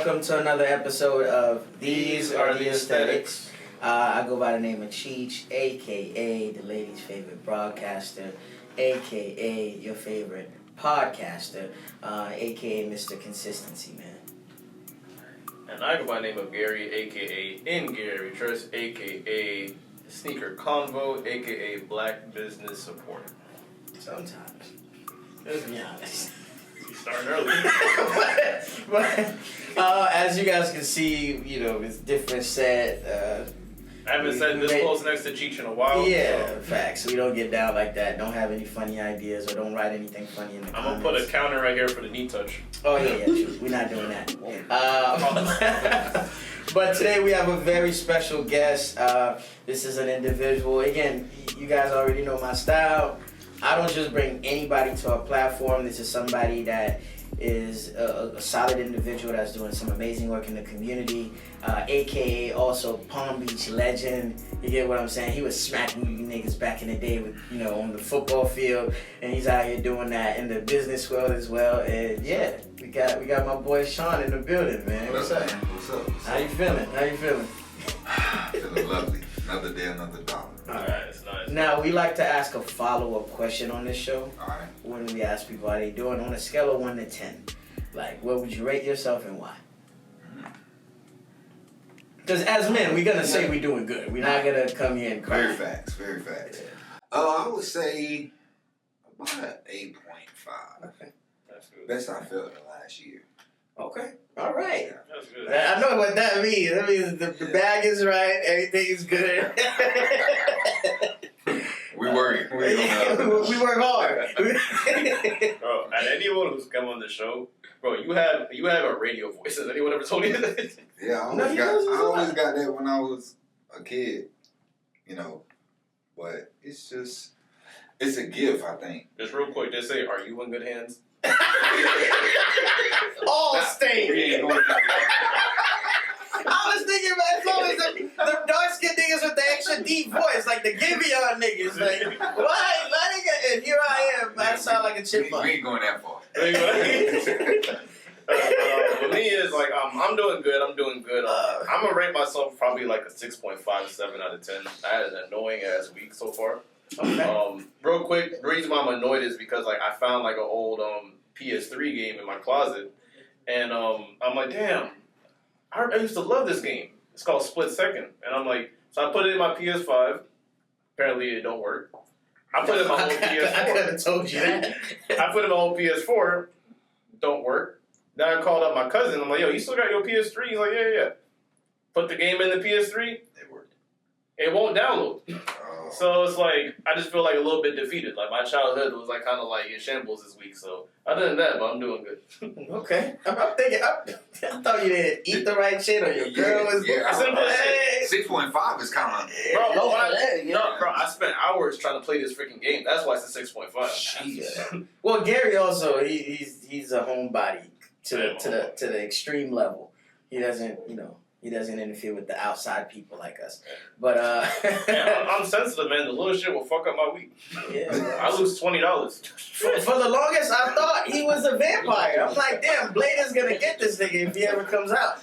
welcome to another episode of These Are the Aesthetics. I go by the name of Cheech, a.k.a. the ladies' favorite broadcaster, a.k.a. your favorite podcaster, a.k.a. Mr. Consistency, man. And I go by the name of Gary, a.k.a. In Gary Trust, a.k.a. Sneaker Convo, a.k.a. Black Business Support. Sometimes. Let's be honest. You starting early. but as you guys can see, it's different set. I haven't said this close next to Cheech in a while. Yeah, so. facts. We don't get down like that. Don't have any funny ideas or don't write anything funny in the comments. I'm going to put a counter right here for the knee touch. Oh, yeah, true. We're not doing that. But today we have a very special guest. This is an individual. Again, you guys already know my style. I don't just bring anybody to our platform. This is somebody that is a solid individual that's doing some amazing work in the community, aka also Palm Beach legend. You get what I'm saying? He was smacking you niggas back in the day with, on the football field, and he's out here doing that in the business world as well. And yeah, we got my boy Shawn in the building, man. What's up? What's up? How you feeling? Feeling lovely. Another day, another dollar. All right. It's nice. Now, we like to ask a follow-up question on this show. All right. When we ask people how they doing on a scale of 1 to 10. Like, what would you rate yourself and why? Because as men, we're going to say we're doing good. We're not going to come here and cry. Very facts. I would say about an 8.5. Okay. That's good. Best I felt in the last year. Okay. All right. Yeah. That's good. I know what that means. That means the bag is right. Everything is good. We work. We work hard. Bro, and anyone who's come on the show, bro, you have a radio voice. Has anyone ever told you that? Yeah, I always got that when I was a kid. But it's a gift, I think. Just real quick, just say, are you in good hands? All stay. I was thinking, man, it's always the dark-skinned niggas with the extra deep voice, like the Gibeon niggas. Like, why? And here I am. I sound like a chipmunk. We ain't going that far. For me, it's like, I'm doing good. I'm going to rate myself probably like a 6.5, 7 out of 10. I had an annoying-ass week so far. Okay. Real quick, the reason why I'm annoyed is because like I found like an old PS3 game in my closet, and I'm like, damn, I used to love this game. It's called Split Second, and I'm like, so I put it in my PS5. Apparently, it don't work. I put it in my old PS4. I could have told you that. I put it in my old PS4. Don't work. Then I called up my cousin. I'm like, yo, you still got your PS3? He's like, yeah. Put the game in the PS3. It worked. It won't download. So it's like, I just feel like a little bit defeated. Like, my childhood was like kind of like in shambles this week. So, other than that, but I'm doing good. Okay. I'm thinking, I thought you didn't eat the right shit or your girl was... Yeah, I said, hey. 6.5 is kind of... Bro, I spent hours trying to play this freaking game. That's why it's a 6.5. Jeez. Well, Gary also, he's a homebody to the extreme level. He doesn't, he doesn't interfere with the outside people like us. But yeah, I'm sensitive, man. The little shit will fuck up my week. Yeah, I lose $20. For the longest, I thought he was a vampire. I'm like, damn, Blade is gonna get this nigga if he ever comes out.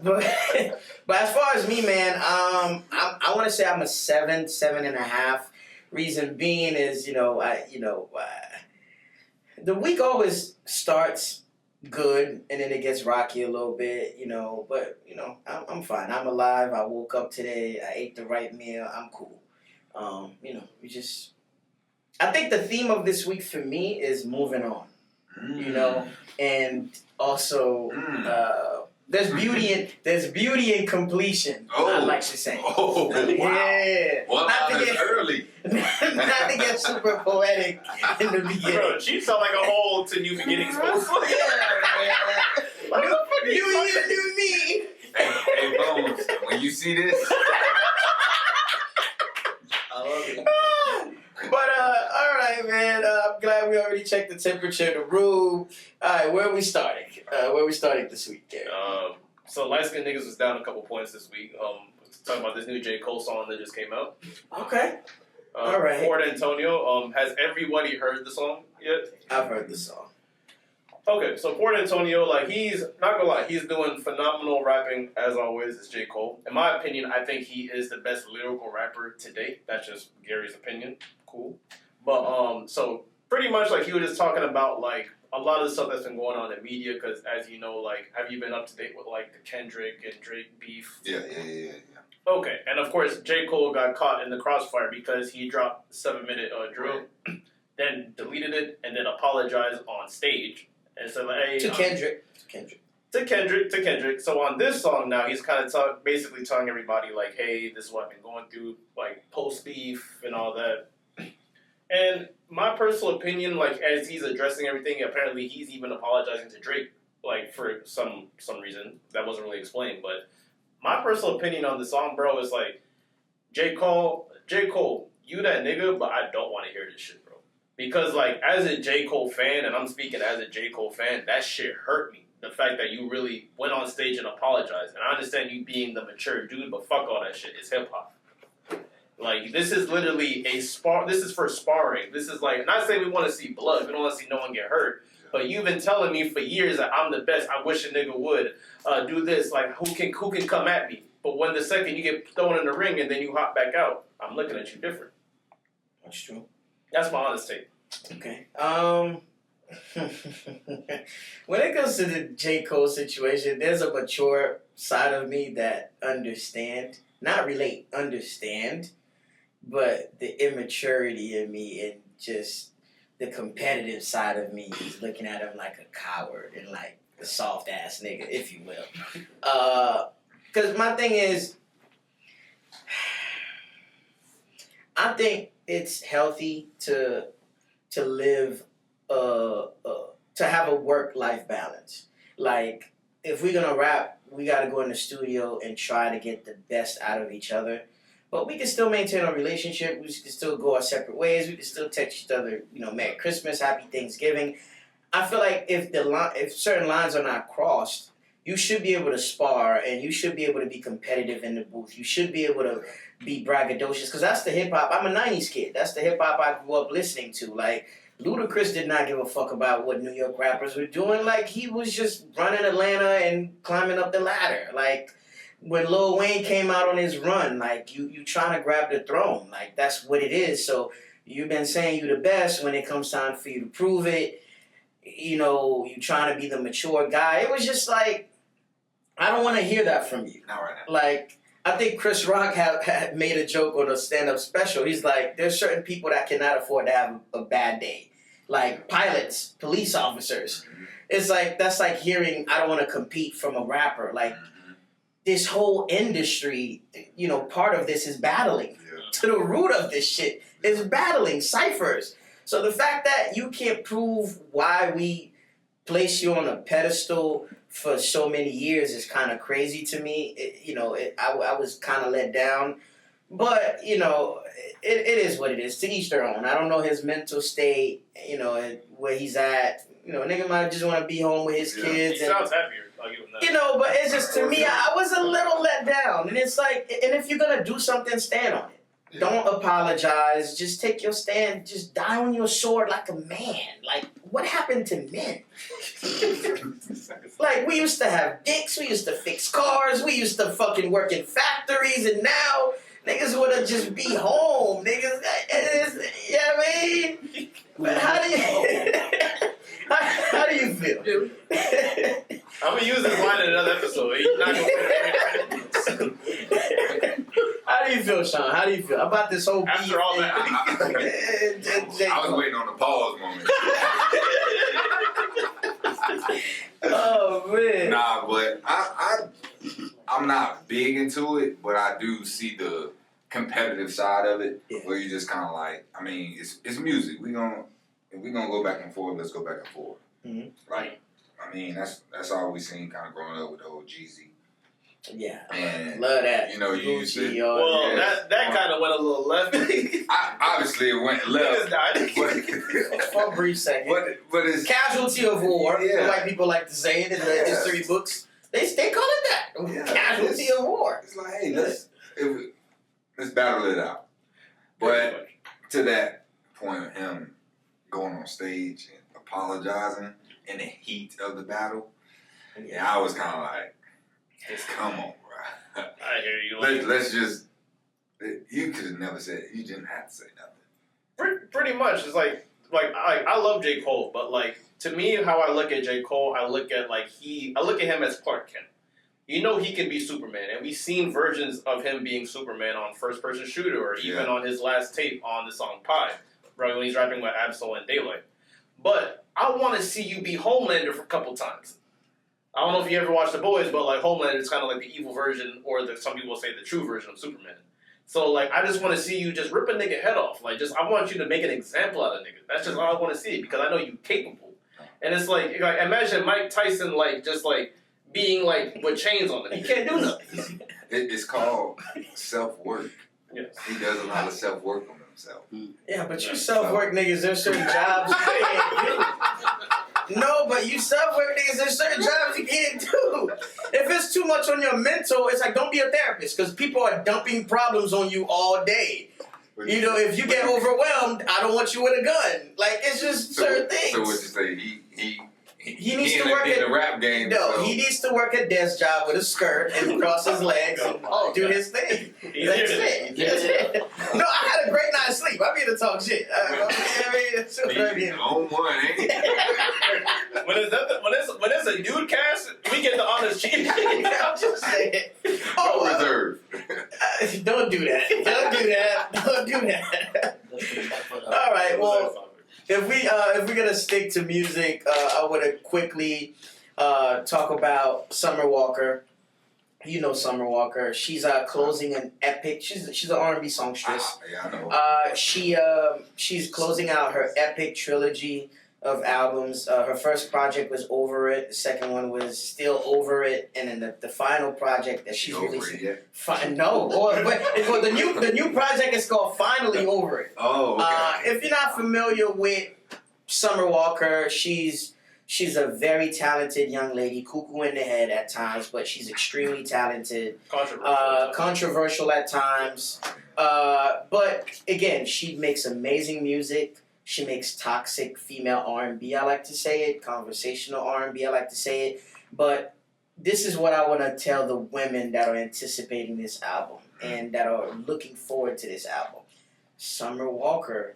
But as far as me, man, I want to say I'm a 7.5. Reason being is, the week always starts good, and then it gets rocky a little bit, but, I'm fine. I'm alive. I woke up today. I ate the right meal. I'm cool. I think the theme of this week for me is moving on, and also, there's beauty in completion. I like to say. Oh, wow. Yeah. Well, not to get early. Not to get super poetic in the beginning. Bro, she felt like a whole to new beginnings. Yeah, man. You me. Hey, Bones, when you see this, I love it. But all right, man. I'm glad we already checked the temperature of the room. All right, where are we starting? This week, Gary? So light skinned niggas was down a couple points this week. Talking about this new J. Cole song that just came out. Okay. All right. Fort Antonio. Has everybody heard the song yet? I've heard the song. Okay, so Port Antonio, like, he's, not gonna lie, he's doing phenomenal rapping, as always, as J. Cole. In my opinion, I think he is the best lyrical rapper to date. That's just Gary's opinion. Cool. But, so, pretty much, like, he was just talking about, like, a lot of the stuff that's been going on in media, because, as you know, like, have you been up to date with, like, the Kendrick and Drake beef? Yeah. Okay, and of course, J. Cole got caught in the crossfire because he dropped the 7-minute drill, then deleted it, and then apologized on stage. And so, like, hey, To Kendrick. So on this song now, he's kind of basically telling everybody, like, hey, this is what I've been going through, like, post-beef and all that. And my personal opinion, like, as he's addressing everything, apparently he's even apologizing to Drake, like, for some reason. That wasn't really explained, but my personal opinion on the song, bro, is, like, J. Cole, you that nigga, but I don't want to hear this shit, bro. Because, like, as a J. Cole fan, and I'm speaking as a J. Cole fan, that shit hurt me. The fact that you really went on stage and apologized. And I understand you being the mature dude, but fuck all that shit. It's hip-hop. Like, this is literally this is for sparring. This is, like, not saying we want to see blood. We don't want to see no one get hurt. But you've been telling me for years that I'm the best. I wish a nigga would do this. Like, who can come at me? But when the second you get thrown in the ring and then you hop back out, I'm looking at you different. That's true. That's my honest take. Okay. When it comes to the J. Cole situation, there's a mature side of me that understand, not relate, understand, but the immaturity in me and just the competitive side of me is looking at him like a coward and like a soft ass nigga, if you will. Because my thing is, I think it's healthy to live, to have a work-life balance. Like, if we're gonna rap, we gotta go in the studio and try to get the best out of each other. But we can still maintain our relationship. We can still go our separate ways. We can still text each other, Merry Christmas, Happy Thanksgiving. I feel like if certain lines are not crossed, you should be able to spar and you should be able to be competitive in the booth. You should be able to be braggadocious because that's the hip-hop. I'm a 90s kid. That's the hip-hop I grew up listening to. Like, Ludacris did not give a fuck about what New York rappers were doing. Like, he was just running Atlanta and climbing up the ladder. Like, when Lil Wayne came out on his run, like, you trying to grab the throne. Like, that's what it is. So, you've been saying you the best. When it comes time for you to prove it, you trying to be the mature guy. It was just like, I don't want to hear that from you. Not right now. Like, I think Chris Rock had made a joke on a stand-up special. He's like, there's certain people that cannot afford to have a bad day. Like pilots, police officers. It's like, that's like hearing, I don't want to compete from a rapper. Like, this whole industry, part of this is battling. Yeah. To the root of this shit is battling ciphers. So the fact that you can't prove why we place you on a pedestal for so many years is kind of crazy to me. I was kind of let down. But, it is what it is. To each their own. I don't know his mental state, where he's at. Nigga might just want to be home with his kids. He sounds happier. I'll give him that. But it's just, to me, I was a little let down. And it's like, and if you're going to do something, stand on it. Yeah. Don't apologize. Just take your stand. Just die on your sword like a man. Like, what happened to men? Like, we used to have dicks. We used to fix cars. We used to fucking work in factories. And now, niggas want to just be home. Niggas, you know what I mean? But how do you feel? I'm going to use this line in another episode. He's not going to How do you feel, Shawn? How do you feel about this whole beef? After all that, I was waiting on the pause moment. Oh man! Nah, but I'm not big into it, but I do see the competitive side of it, where you just kind of like, I mean, it's music. If we gonna go back and forth, let's go back and forth. Mm-hmm. Like, I mean, that's all we seen kind of growing up with the old Jeezy. Yeah, and love that. You used to. Well, that kind of went a little left. Obviously, it went left. For a brief second. But it's casualty of war. Yeah. The white people like to say it in the history books. They call it that. Yeah, casualty of war. It's like, hey, let's battle it out. But to that point of him going on stage and apologizing in the heat of the battle. Yeah, I was kind of like, just come on, bro. I hear you. Let's just. You could have never said. You didn't have to say nothing. Pretty much, it's like I love J. Cole, but like to me, how I look at J. Cole, I look at him as Clark Kent. You know he can be Superman, and we've seen versions of him being Superman on First Person Shooter, or even on his last tape on the song Pie, right, when he's rapping with Absol and Daylight. But I want to see you be Homelander for a couple times. I don't know if you ever watched The Boys, but like Homelander is kind of like the evil version, or some people say the true version of Superman. So like I just want to see you just rip a nigga head off. Like I want you to make an example out of niggas. That's just all I want to see, because I know you're capable. And it's like imagine Mike Tyson just being like with chains on him. He can't do nothing. It's called self-work. Yes. He does a lot of self-work on himself. Yeah, but you self-work niggas, there's certain jobs you can't do. No, but you self-work niggas, there's certain jobs you can't do. If it's too much on your mental, it's like, don't be a therapist, because people are dumping problems on you all day. You know, if you get overwhelmed, I don't want you with a gun. Like, it's just certain things. So what you say, he needs to work in the rap game. No, so. he needs to work a desk job with a skirt and cross his legs and do his thing. That's it. That's it. No, I had a great night's sleep. I'm here to talk shit. That's what I mean. On one, ain't it? when it's a dude cast, we get the honest cheating. I'm just saying. No reserve. Don't do that. Don't do that. Don't do that. All right. Well, if we're gonna stick to music, I want to quickly talk about Summer Walker. You know Summer Walker. She's closing an epic. She's an R&B songstress. Yeah, I know. She's closing out her epic trilogy of albums. Her first project was Over It. The second one was Still Over It, and then the final project that she's releasing. No, but the new project is called Finally Over It. Oh, okay. If you're not familiar with Summer Walker, she's a very talented young lady, cuckoo in the head at times, but she's extremely talented. Controversial at times. But again, she makes amazing music. She makes toxic female R&B, I like to say it. Conversational R&B, I like to say it. But this is what I want to tell the women that are anticipating this album and that are looking forward to this album. Summer Walker,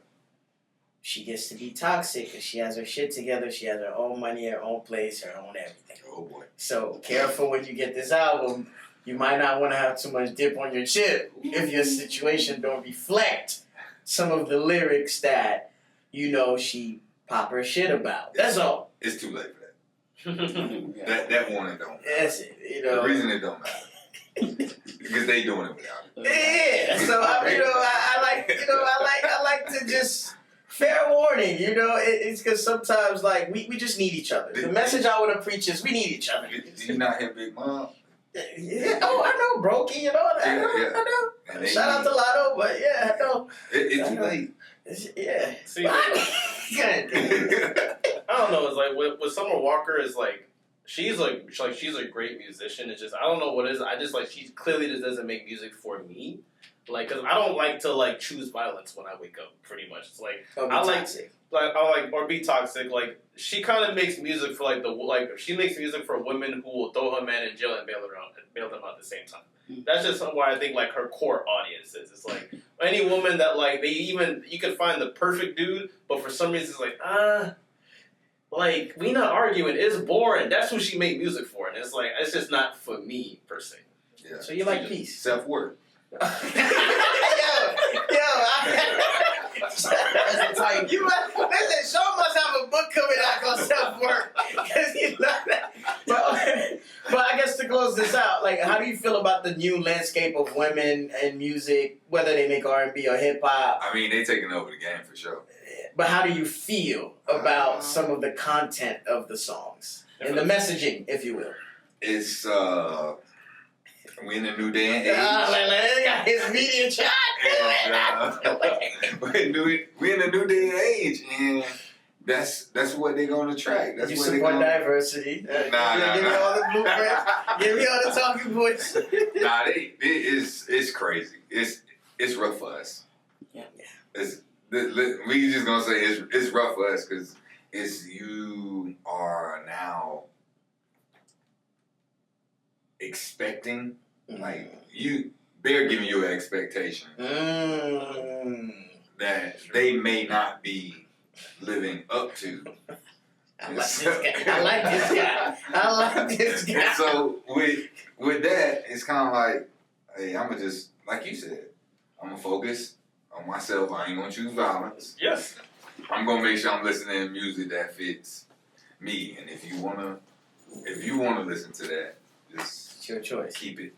she gets to be toxic because she has her shit together. She has her own money, her own place, her own everything. Oh boy. So careful when you get this album. You might not want to have too much dip on your chip if your situation don't reflect some of the lyrics that, you know, she pop her shit about. That's all. It's too late for that. that warning don't matter. That's it. You know. The reason it don't matter because they doing it without it. Yeah. So I like to just fair warning. You know, it's because sometimes like we just need each other. The message I want to preach is we need each other. Did you not hear Big Mom? Yeah. Oh, I know, Brokey. You know, I know. Shout out to Lotto, but yeah, I know. It's too late. Yeah. See, I don't know. It's like with Summer Walker, is like she's a great musician. It's just I don't know what it is. I just like she clearly just doesn't make music for me. Like, cause I don't like to like choose violence when I wake up. Pretty much, it's like or be toxic. Like she kind of makes music for she makes music for women who will throw her man in jail and bail them out at the same time. That's just why I think like her core audience is. It's like any woman that like you could find the perfect dude, but for some reason it's like we not arguing. It's boring. That's who she made music for, and it's like it's just not for me per se. Yeah. So you like peace, self-worth. Yo, listen, Shawn must have a book coming out called Self-Work. But I guess to close this out, like, how do you feel about the new landscape of women and music, whether they make R&B or hip hop? I mean, they taking over the game for sure. But how do you feel about some of the content of the songs and the messaging, if you will? It's we in a new day and age. His media chat. We in a new day and age, and that's what they're gonna track. That's you what support diversity. Nah. Give me all the blueprints. Give me all the talking points. It's crazy. It's rough for us. Yeah. We just gonna say it's rough for us because is you are now expecting, like they're giving you an expectation that they may not be living up to. I like this guy. I like this guy. And so with that, it's kind of like, hey, I'm gonna just, like you said, I'm gonna focus on myself. I ain't gonna choose violence. Yes. I'm gonna make sure I'm listening to music that fits me. And if you wanna listen to that, just it's your choice. Keep it.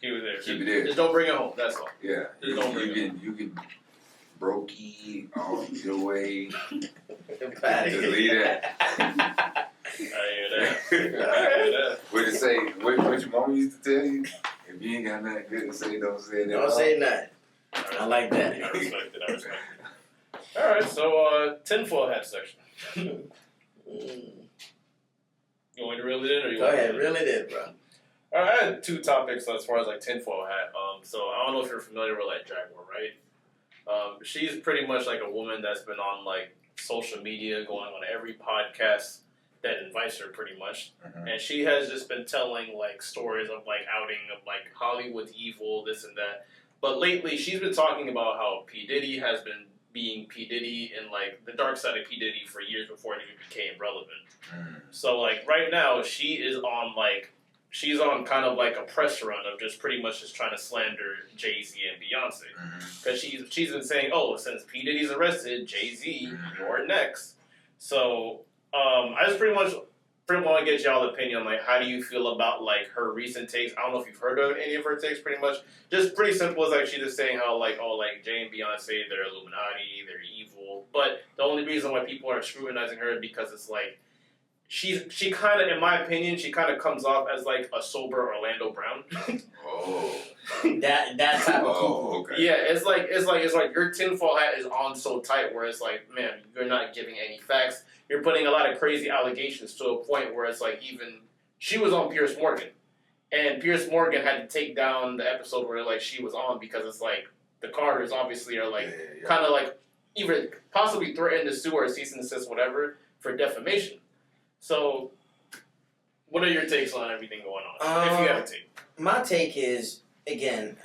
Keep it there. Keep it there. Just don't bring it home. That's all. Yeah. Just don't bring it home. You can brokey all your way. Delete that. I hear that. What it say? What your mom used to tell you? If you ain't got nothing good to say, don't say that. Don't say nothing. I like that. I respect it. All right, so tinfoil hat section. You want me to reel it in, or you Go want ahead, reel it in, bro. All right, I had two topics as far as like tinfoil hat. So I don't know if you're familiar with like Jaguar Wright. She's pretty much like a woman that's been on like social media, going on every podcast that invites her, pretty much. Mm-hmm. And she has just been telling like stories of like outing of like Hollywood evil, this and that. But lately, she's been talking about how P. Diddy has been being P. Diddy and like the dark side of P. Diddy for years before it even became relevant. So like right now, she's on kind of like a press run of just pretty much just trying to slander Jay-Z and Beyonce. Because she's been saying, oh, since P. Diddy's arrested, Jay-Z, you're next. So I just pretty much want to get y'all's opinion on like how do you feel about like her recent takes. I don't know if you've heard of any of her takes. Pretty much just pretty simple. It's like she's just saying how like Jay and Beyonce, they're Illuminati, they're evil. But the only reason why people are scrutinizing her is because it's like she kind of, in my opinion, she kind of comes off as like a sober Orlando Brown. that type of oh, okay. Yeah, it's like your tinfoil hat is on so tight where it's like, man, you're not giving any facts. You're putting a lot of crazy allegations to a point where it's like even she was on Piers Morgan, and Piers Morgan had to take down the episode where like she was on because it's like the Carters obviously are like kind of like either possibly threatened to sue or cease and desist whatever for defamation. So, what are your takes on everything going on? If you have a take. My take is, again,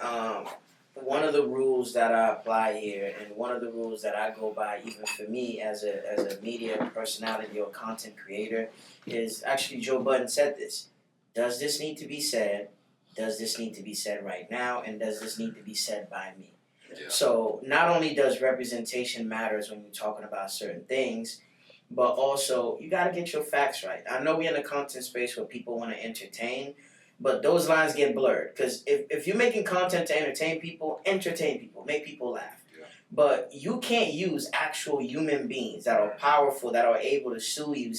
one of the rules that I apply here, and one of the rules that I go by, even for me as a media personality or content creator, is actually Joe Budden said this. Does this need to be said? Does this need to be said right now? And does this need to be said by me? Yeah. So not only does representation matters when you're talking about certain things, but also you got to get your facts right. I know we're in a content space where people want to entertain, but those lines get blurred. Because if you're making content to entertain people, make people laugh. Yeah. But you can't use actual human beings that are powerful, that are able to sue you,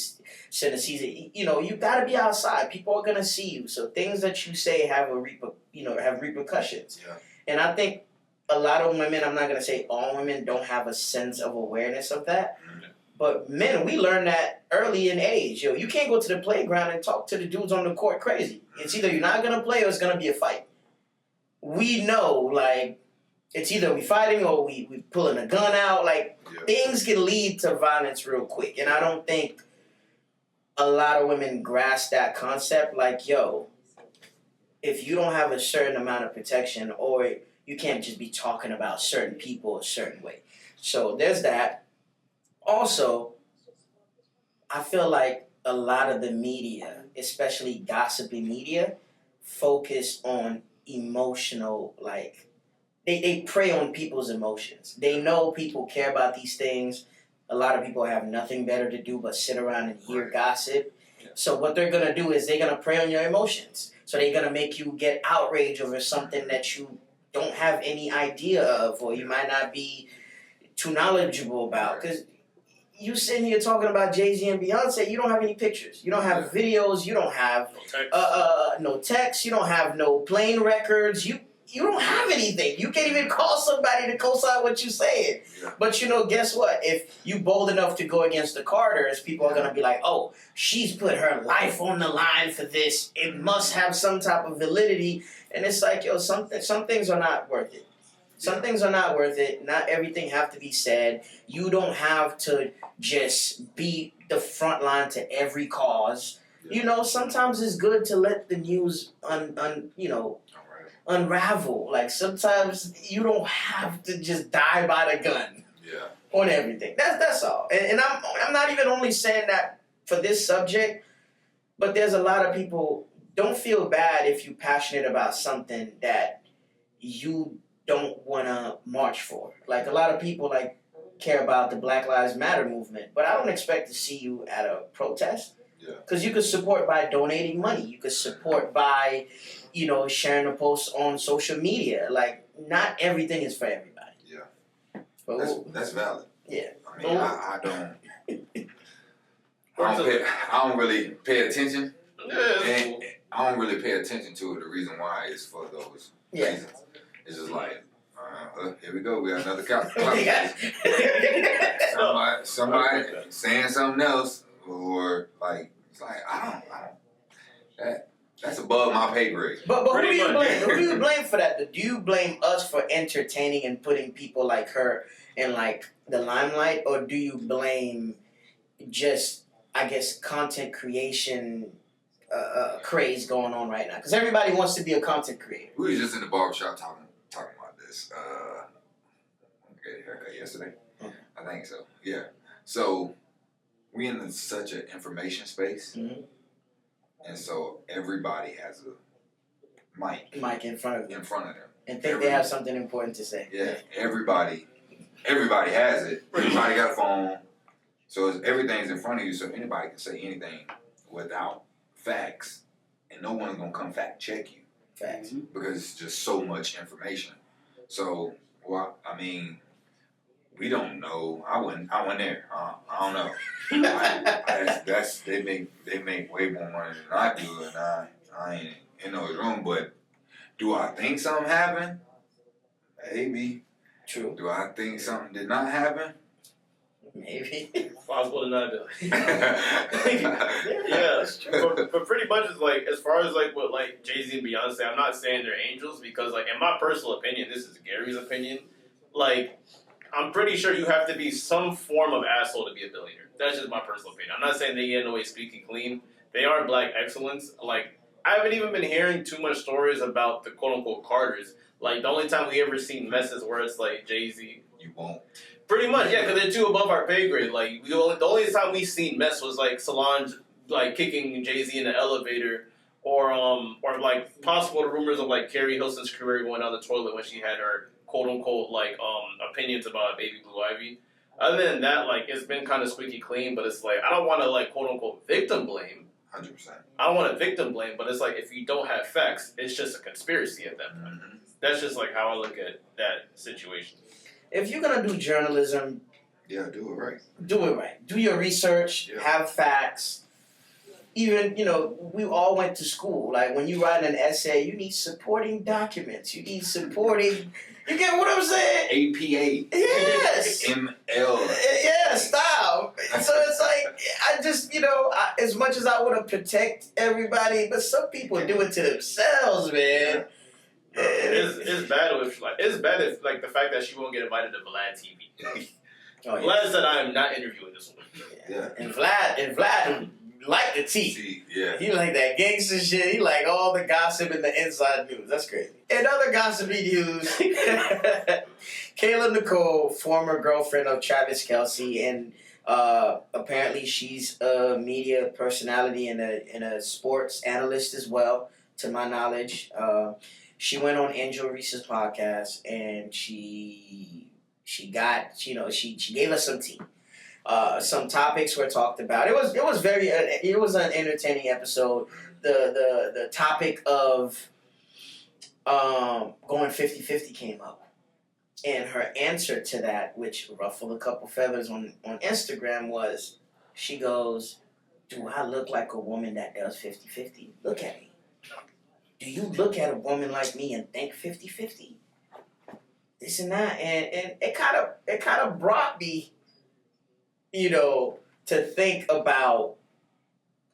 send a season. You know, you got to be outside. People are going to see you. So things that you say have repercussions. Yeah. And I think a lot of women, I'm not going to say all women, don't have a sense of awareness of that. Mm-hmm. But men, we learned that early in age. Yo, you can't go to the playground and talk to the dudes on the court crazy. It's either you're not going to play or it's going to be a fight. We know, like, it's either we fighting or we pulling a gun out. Like, things can lead to violence real quick. And I don't think a lot of women grasp that concept. Like, yo, if you don't have a certain amount of protection, or you can't just be talking about certain people a certain way. So there's that. Also, I feel like a lot of the media, especially gossipy media, focus on emotional, like, they prey on people's emotions. They know people care about these things. A lot of people have nothing better to do but sit around and hear gossip. So what they're going to do is they're going to prey on your emotions. So they're going to make you get outraged over something that you don't have any idea of, or you might not be too knowledgeable about. Because you sitting here talking about Jay-Z and Beyonce, you don't have any pictures. You don't have videos. You don't have no text. You don't have no plane records. You don't have anything. You can't even call somebody to co-sign what you're saying. Yeah. But, guess what? If you bold enough to go against the Carters, people are going to be like, oh, she's put her life on the line for this. It must have some type of validity. And it's like, yo, some things are not worth it. Some things are not worth it. Not everything have to be said. You don't have to just be the front line to every cause. Yeah. Sometimes it's good to let the news unravel. Like sometimes you don't have to just die by the gun on everything. That's all. And I'm not even only saying that for this subject, but there's a lot of people. Don't feel bad if you're passionate about something that you don't want to march for. Like a lot of people care about the Black Lives Matter movement, but I don't expect to see you at a protest. Because you could support by donating money. You could support by, sharing a post on social media. Like, not everything is for everybody. Yeah. But that's valid. Yeah. I mean, I don't really pay attention. And I don't really pay attention to it. The reason why is for those reasons. It's just like, here we go. We got another cop. Somebody saying something else, or it's like I don't. That's above my pay grade. But who do you blame? Who do you blame for that? Do you blame us for entertaining and putting people like her in the limelight, or do you blame just content creation craze going on right now? Because everybody wants to be a content creator. We was just in the barbershop talking about this. I got a haircut yesterday. I think so. Yeah. So we in such an information space, and so everybody has a mic in front of them, and think they have something important to say. Yeah. Everybody has it. Everybody got a phone, so everything's in front of you. So anybody can say anything without facts, and no one's gonna come fact check you. Facts. Because it's just so much information. So, we don't know. I went there. I don't know. They make way more money than I do, and I ain't in those room. But do I think something happened? Maybe. True. Do I think something did not happen? Maybe. Possible to not do. Yeah, that's true. But pretty much it's as far as what Jay-Z and Beyonce, I'm not saying they're angels because in my personal opinion, this is Gary's opinion, I'm pretty sure you have to be some form of asshole to be a billionaire. That's just my personal opinion. I'm not saying they get away squeaky clean. They are black excellence. I haven't even been hearing too much stories about the quote-unquote Carters. The only time we ever seen messes where it's Jay-Z. You won't. Pretty much, yeah, because they're too above our pay grade. The only time we seen mess was Solange kicking Jay-Z in the elevator, or possible rumors of Carrie Hilson's career going down the toilet when she had her quote unquote opinions about Baby Blue Ivy. Other than that, it's been kind of squeaky clean, but it's I don't want to quote unquote victim blame. 100%. I don't want to victim blame, but it's if you don't have facts, it's just a conspiracy at that point. Mm-hmm. That's just how I look at that situation. If you're gonna do journalism, do it right. Do it right. Do your research. Yeah. Have facts. Even we all went to school. When you write an essay, you need supporting documents. You need supporting. You get what I'm saying? APA. Yes. ML. Yeah, style. So it's I just as much as I want to protect everybody, but some people do it to themselves, man. It's bad if the fact that she won't get invited to Vlad TV. Vlad said I am not interviewing this one. Yeah. And Vlad like the tea. Yeah. He like that gangster shit. He like all the gossip and the inside news. That's crazy. In other gossipy news, Kayla Nicole, former girlfriend of Travis Kelce, and apparently she's a media personality and a sports analyst as well, to my knowledge. She went on Angel Reese's podcast and she gave us some tea. Some topics were talked about. It was an entertaining episode. The topic of going 50-50 came up. And her answer to that, which ruffled a couple feathers on Instagram, was, she goes, "Do I look like a woman that does 50-50? Look at me. Do you look at a woman like me and think 50-50? This and that." And it kind of brought me, to think about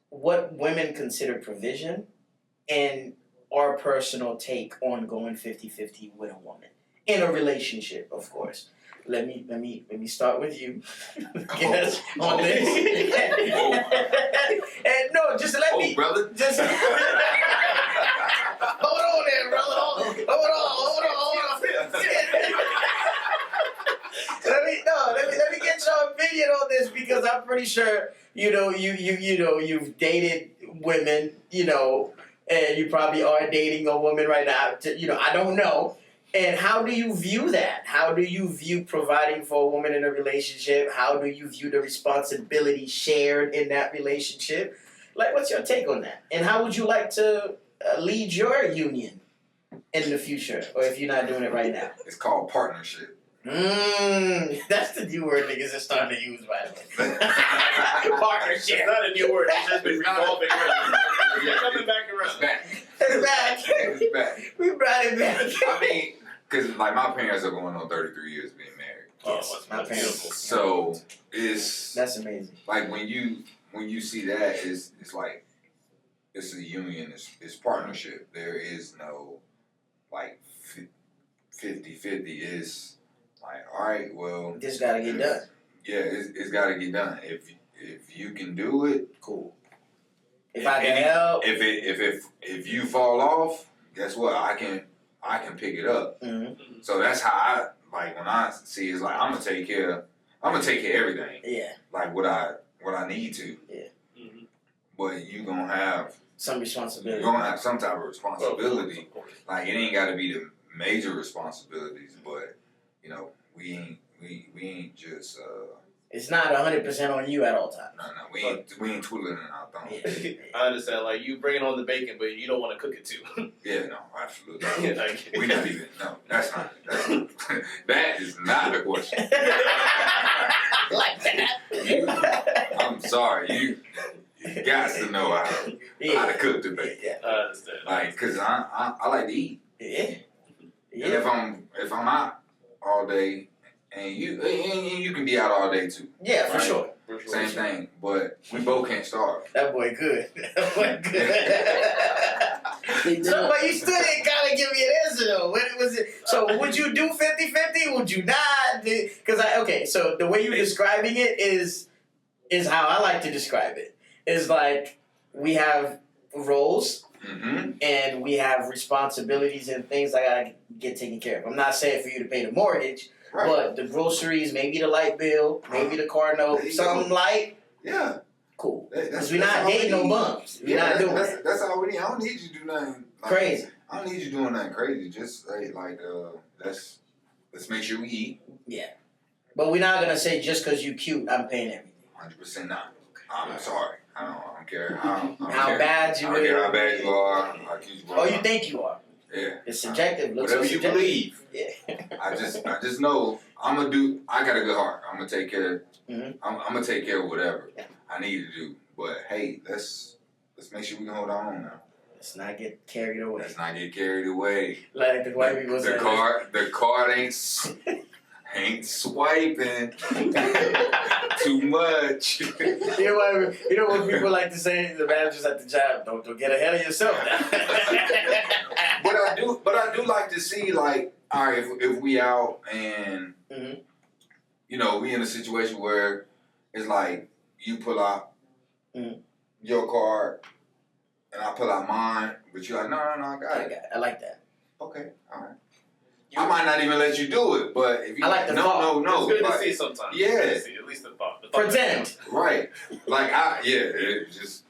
what women consider provision and our personal take on going 50-50 with a woman. in a relationship, of course. Let me start with you. Yes, on this. And no, just let me, brother. just hold on there, brother. Hold on. Let me get your opinion on this, because I'm pretty sure you've dated women, and you probably are dating a woman right now. I don't know. And how do you view that? How do you view providing for a woman in a relationship? How do you view the responsibility shared in that relationship? Like, what's your take on that? And how would you like to lead your union in the future, or if you're not doing it right now? It's called partnership. That's the new word niggas are starting to use, by the way. Partnership. It's not a new word. It's just been revolving around. It's coming back around. It's back. It's back. We brought it back. I mean, because like my parents are going on 33 years being married. Yes, my parents. So that's amazing. Like when you see that, it's like it's a union. It's partnership. There is no like 50-50. It's like, all right, well, this gotta get done. Yeah, it's gotta get done. If you can do it, cool. If I can help, if you fall off, guess what? I can pick it up. Mm-hmm. So that's how I like when I see it's like I'm gonna take care of everything. Yeah. Like what I need to. Yeah. Mm-hmm. But you gonna have some responsibility. You're gonna have some type of responsibility. Like it ain't gotta be the major responsibilities, but we ain't just it's not 100% on you at all times. No, we ain't twiddling in our thumbs. Yeah. I understand. Like you bringing on the bacon, but you don't want to cook it too. Yeah, no, absolutely. We not even. No, that's not. That is not the question. Like that. I'm sorry. You got to know how to cook the bacon. Yeah. I understand. Like, cause I like to eat. Yeah. And if I'm out all day. And you can be out all day too. Yeah, for sure. Same thing, but we both can't starve. That boy good. That boy good. So, but you still didn't kind of give me an answer though. What was it? So would you do 50-50? Would you not? Because so the way you're describing it is how I like to describe it. It's like we have roles. Mm-hmm. And we have responsibilities and things I gotta get taken care of. I'm not saying for you to pay the mortgage. Right. But the groceries, maybe the light bill, maybe the car note, something light. Yeah. Cool. Because we're not dating no bums. We're not doing that. That's all we need. I don't need you to do nothing crazy. I don't need you doing nothing crazy. Just let's make sure we eat. Yeah. But we're not gonna say just because you cute, I'm paying everything. 100% not. I'm sorry. I don't care how bad you are. I don't care how bad you are. How cute you are. Oh, you think you are? Yeah. It's subjective. Whatever you believe. Yeah. I just know I got a good heart. I'm gonna take care. Mm-hmm. I'm gonna take care of whatever I need to do. But hey, let's make sure we can hold on now. Let's not get carried away. Like the white people say. The card ain't swiping too much. You know what people like to say? The managers at the job, don't get ahead of yourself now. But I do like to see, like, all right, if we out and we in a situation where it's like you pull out your card and I pull out mine, but you're like, no, I got it. I like that. Okay, all right. I might not even let you do it, but if you I like the thought. No, it's good to see sometimes. Yeah, at least the thought. Pretend. Right. Like it just.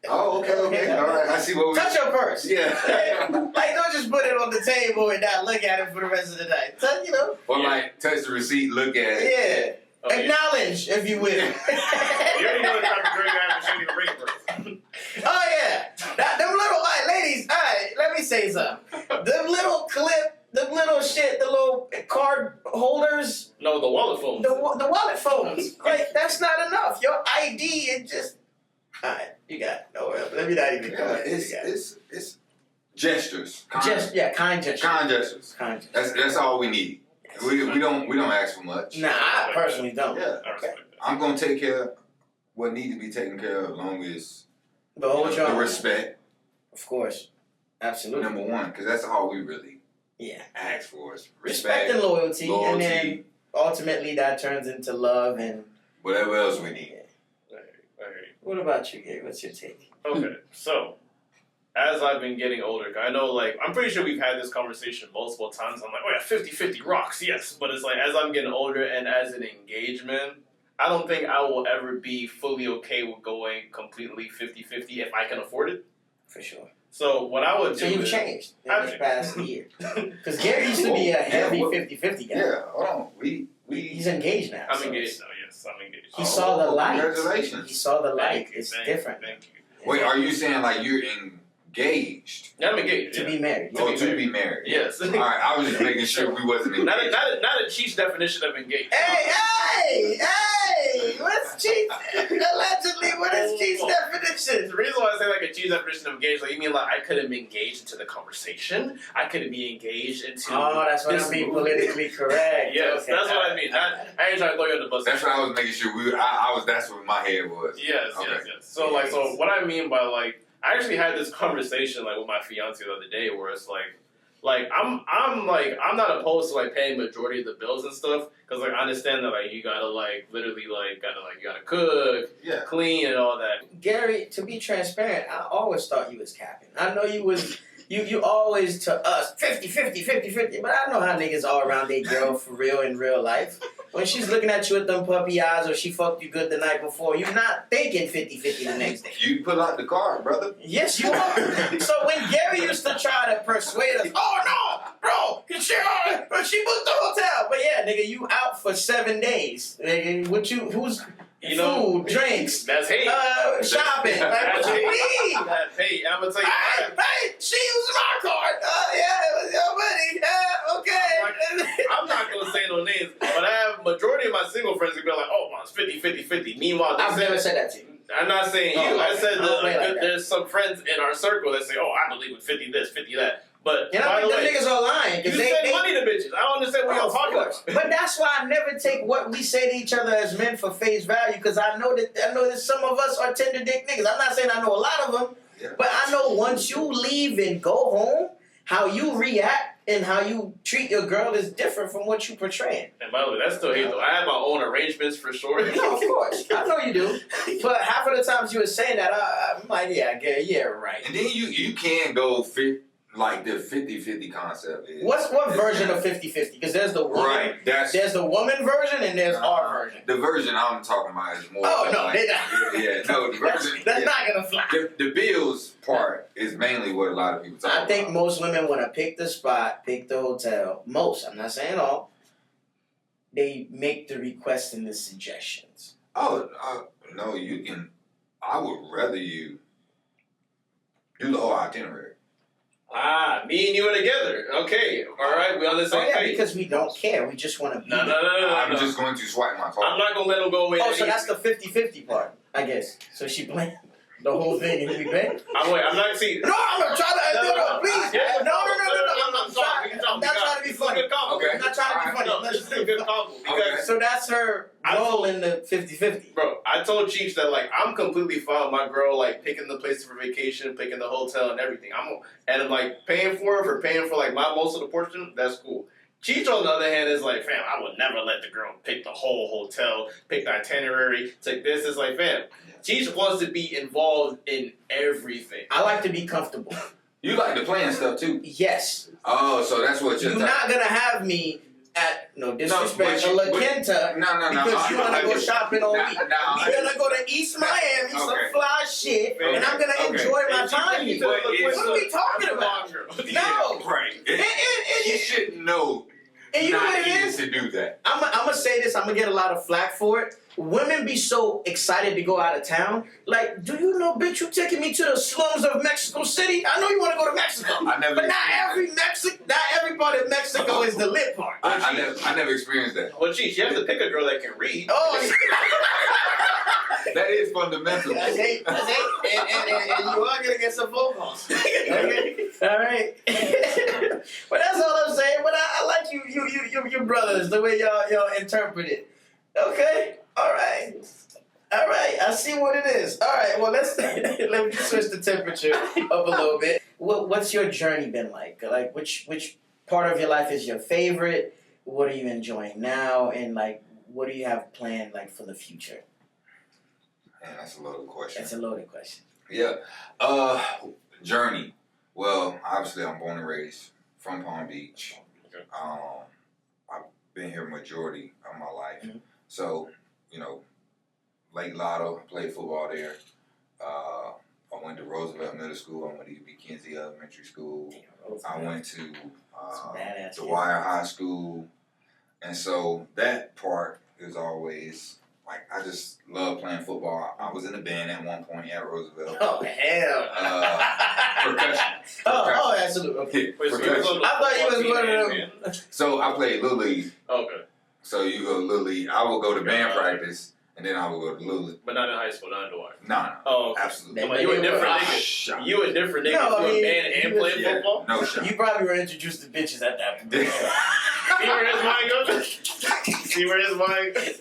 Oh, okay. All right. I see what we. Touch your purse. Yeah. Like, don't just put it on the table and not look at it for the rest of the night. Or like touch the receipt, look at it. Yeah. Acknowledge, if you will. You already know the type of great guy who shouldn't even bring it. Oh yeah. Them little ladies. All right. Let me say something. Them little the little card holders. No, the wallet phones. The wallet phones. Like, that's not enough. Your ID is just. All right, you got it. No, let me not even go. It's gestures. Kind gestures. Kind gestures. That's all we need. We don't ask for much. Nah, I personally don't. Yeah. Okay. I'm gonna take care of what needs to be taken care of, as long as the respect. Of course, absolutely. Number one, because that's all we really ask for is respect and loyalty, and then ultimately that turns into love and whatever else we need. Alright. What about you, Gary? What's your take? Okay, so as I've been getting older, I know, like, I'm pretty sure we've had this conversation multiple times. I'm like, oh yeah, 50-50 rocks, yes. But it's like, as I'm getting older and as an engagement, I don't think I will ever be fully okay with going completely 50-50 if I can afford it. For sure. So what I would do So you've is... changed in this past year. Because Gary used to be a heavy 50-50 guy. Yeah, hold on. He's engaged now. I'm engaged now, yes, I'm engaged. He saw the light. Congratulations. He saw the light. Thank you, It's thank different. You, thank you. Wait, are you saying like you're engaged? Yeah, I'm engaged. To be married. Oh, to be married. Yes. All right, I was just making sure we wasn't engaged. Not a cheat definition of engaged. Hey! What's cheat? Allegedly, what is cheat's definition? The reason why I say like a cheat definition of engaged, like you mean like I couldn't be engaged into the conversation. I couldn't be engaged into. Oh, that's what this I'm being movie. politically correct. Yes, Okay. that's what I mean. I ain't trying to throw you on the bus. That's what I was making sure we. I was. That's what my head was. Yes, Okay. yes. So like, so what I mean by like, I actually had this conversation like with my fiance the other day, where it's like I'm not opposed to like paying majority of the bills and stuff, because like I understand that like you gotta like literally like you gotta cook, clean and all that. Gary, to be transparent, I always thought you was capping. I know you was. You always to us 50-50, but I know how niggas are around their girl for real in real life. When she's looking at you with them puppy eyes or she fucked you good the night before, you're not thinking 50-50 the next day. You pull out the card, brother. Yes, you are. So when Gary used to try to persuade us, oh no, bro, she booked the hotel. But yeah, nigga, you out for 7 days. Nigga, who's food, drinks, that's hate. Shopping. Like, what you mean? That's hate. I'm gonna tell you. Hey, she used my card. Yeah, it was your money. Okay. I'm not gonna say no names, but I have majority of my single friends that be like, oh, well, it's 50-50. Meanwhile, I've never said that to you. I'm not saying you. I said like there's some friends in our circle that say, oh, I believe in 50 this, 50 that. But and by I the think way, them niggas are lying. you send money to bitches. I don't understand what y'all talking about. But that's why I never take what we say to each other as men for face value, because I know that some of us are tender dick niggas. I'm not saying I know a lot of them, but I know once you leave and go home, how you react and how you treat your girl is different from what you portraying. And by the way, that's still hate though. I have my own arrangements for sure. No, of course. I know you do. But half of the times you were saying that, I'm like, yeah, right. And then you can go like the 50-50 concept is. What version of 50-50? Because there's the woman, right. There's the woman version and there's our version. The version I'm talking about is more. Oh no, like, no, the version that's not gonna fly. The bills part is mainly what a lot of people talk about. I think most women want to pick the spot, pick the hotel. Most, I'm not saying all. They make the requests and the suggestions. Oh no, you can. I would rather you do the whole itinerary. Me and you are together. Okay, all right, we on the same page. Because we don't care. We just want to be. No. I'm just going to swipe my card. I'm not gonna let them go away. Oh, so that's the 50-50 part, I guess. So she playing the whole thing and we pay? I'm not seeing. No, I'm not trying to. No, please. No. I'm not trying to be funny. Okay. I'm not trying to be funny. No, this is a good compliment. So that's her role in the 50-50. Bro, I told Cheech that like I'm completely fine with my girl like picking the place for vacation, picking the hotel and everything. I'm like paying for like my most of the portion. That's cool. Cheech on the other hand is like, fam, I would never let the girl pick the whole hotel, pick the itinerary, take this. It's like, fam, Cheech wants to be involved in everything. I like to be comfortable. You like the plan stuff too? Yes. Oh, so that's what you're not gonna have me at no disrespect to La Quinta because you wanna go shopping all week. We're gonna go to East Miami, some fly shit, and I'm gonna enjoy my time here. What are we talking about? No. Right. You should know. And you know what it is? To do that. I'm gonna say this. I'm gonna get a lot of flack for it. Women be so excited to go out of town. Like, do you know, bitch, you taking me to the slums of Mexico City? I know you want to go to Mexico, but not every part of Mexico is the lit part. I never experienced that. Well, geez, you have to pick a girl that can read. Oh, that is fundamental. That's hate. And you are gonna get some phone calls. Okay, all right. But that's all I'm saying. But I like you brothers, the way y'all interpret it. Okay. All right. I see what it is. All right. Well, let me switch the temperature up a little bit. What's your journey been like? Like which part of your life is your favorite? What are you enjoying now? And like, what do you have planned like for the future? Man, that's a loaded question. That's a loaded question. Yeah. Journey. Well, obviously, I'm born and raised from Palm Beach. Okay. I've been here majority of my life. Mm-hmm. So, you know, Lake Lotto, played football there. I went to Roosevelt Middle School. I went to UB Kinsey Elementary School. I went to Jaguar High School. And so that part is always, like, I just love playing football. I was in a band at one point at Roosevelt. Oh, hell. Percussion. Oh, absolutely. Okay. Wait, so Percussion. I thought you was one of them. So I played Little League. Okay. So you go to Little League. I will go to band practice, and then I will go to Little League. But not in high school, not in Dewar. No. Oh, okay. Absolutely. Come on, you a different nigga. Shot. You a different nigga No, I doing mean, band and playing Yeah, football? no shot. You probably were introduced to bitches at that point. See where his mind goes? See where his mind goes?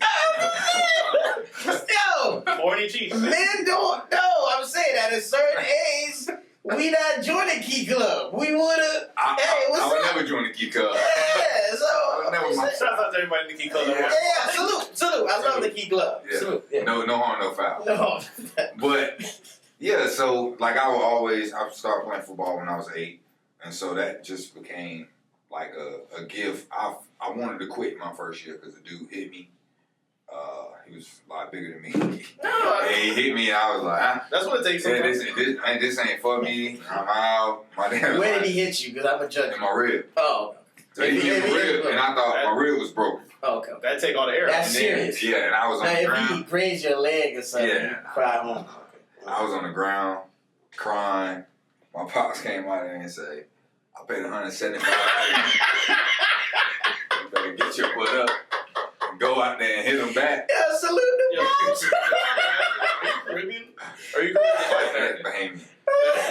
Yo, Horny cheeks. men don't know. I'm saying at a certain age, we not joining Key Club. We wanna. Hey, what's I would up? never join the Key Club. Yeah, so. I would never mind. Shout out to everybody in the Key Club. Yeah, salute. I love the Key Club. Yeah. Salute. Yeah. No harm, no foul. No. But yeah, so like I started playing football when I was 8, and so that just became like a gift. I wanted to quit my first year because the dude hit me. He was a lot bigger than me. And he hit me, and I was like, That's what it takes yeah, sometimes. this ain't for me. I'm out. My dad was Where did like, he hit you? Because I'm a judge. in my rib. Oh. So he hit my rib, and I thought my rib was broken. Oh, okay. That take all the air. That's out. And then, serious. yeah, and I was on Now, the if ground. he grazed your leg or something, Yeah. you cry home. I was on the ground crying. My pops came out there and said, I paid $175. You better get your butt up and go out there and hit him back. Yeah, salute the Yo, boss. Are you Caribbean? Are you Like Caribbean? that Bahamian.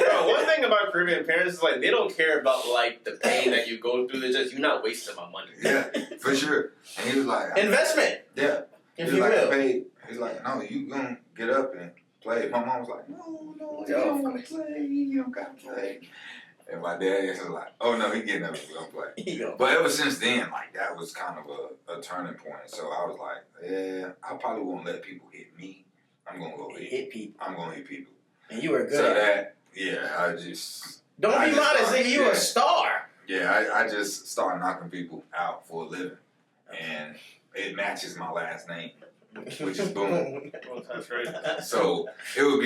Bro, one thing about Caribbean parents is like they don't care about like the pain that you go through. They're just you're not wasting my money. Yeah, for sure. And he was like, Investment, yeah. He if was you like, I will. paid. He's like, no, you gonna get up and play. My mom was like, no, you don't want to play. You don't got to play. And my dad was like, oh no, he getting up and gonna play. Here you go. But ever since then, like that was kind of a turning point. So I was like, yeah, I probably won't let people hit me. I'm gonna go Hit people. I'm gonna hit people. And you were good So at it. that, yeah, I just Don't I be just modest, started- nigga. You yeah. a star. Yeah, I just started knocking people out for a living, and it matches my last name, which is Boone. Oh, that's great. So it would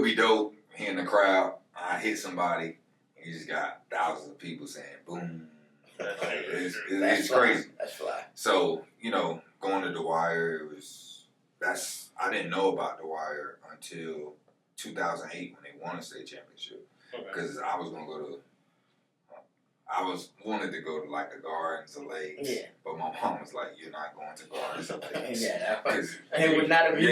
be dope in the crowd. I hit somebody, and you just got thousands of people saying "boom." It's fly. crazy. That's fly. So going to the Wire, I didn't know the Wire until 2008 when they won a state championship. Okay. Because I was wanted to go to like the Gardens of Lakes, Yeah. but my mom was like, "You're not going to Gardens of Lakes." Yeah. Cause You would not be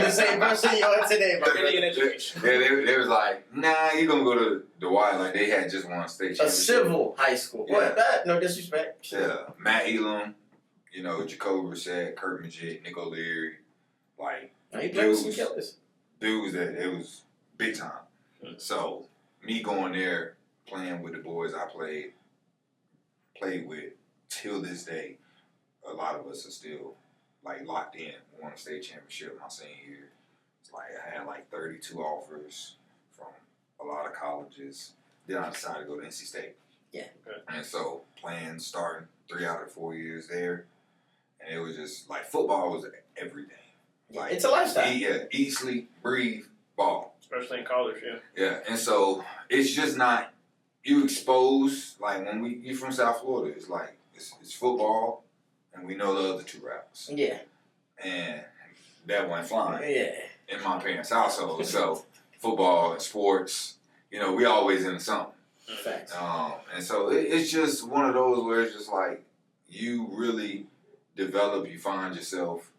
the same person you are today, my Really brother. in education. Yeah, they was like, "Nah, you're gonna go to the Y." Like they had just won a state A championship. civil high school. Yeah. What? That? No disrespect. Yeah, Matt Elam, Jacoby Brissett, Kurt Magid, Nick O'Leary, like Now you play with some killers. dudes that it was big time. So me going there, playing with the boys I played with till this day, a lot of us are still like locked in. Won a state championship my senior year. It's like I had like 32 offers from a lot of colleges. Then I decided to go to NC State. Yeah. Okay. And so playing, starting 3 out of 4 years there, and it was just like football was everything. Like It's a lifestyle. eat, sleep, breathe, ball. Especially in college, yeah. Yeah, and so it's just not you exposed like when you from South Florida. It's like it's football, and we know the other 2 routes, Yeah. and that went flying Yeah. in my parents' household. So football and sports, we always into something. Facts. And so it's just one of those where it's just like you really develop, you find yourself,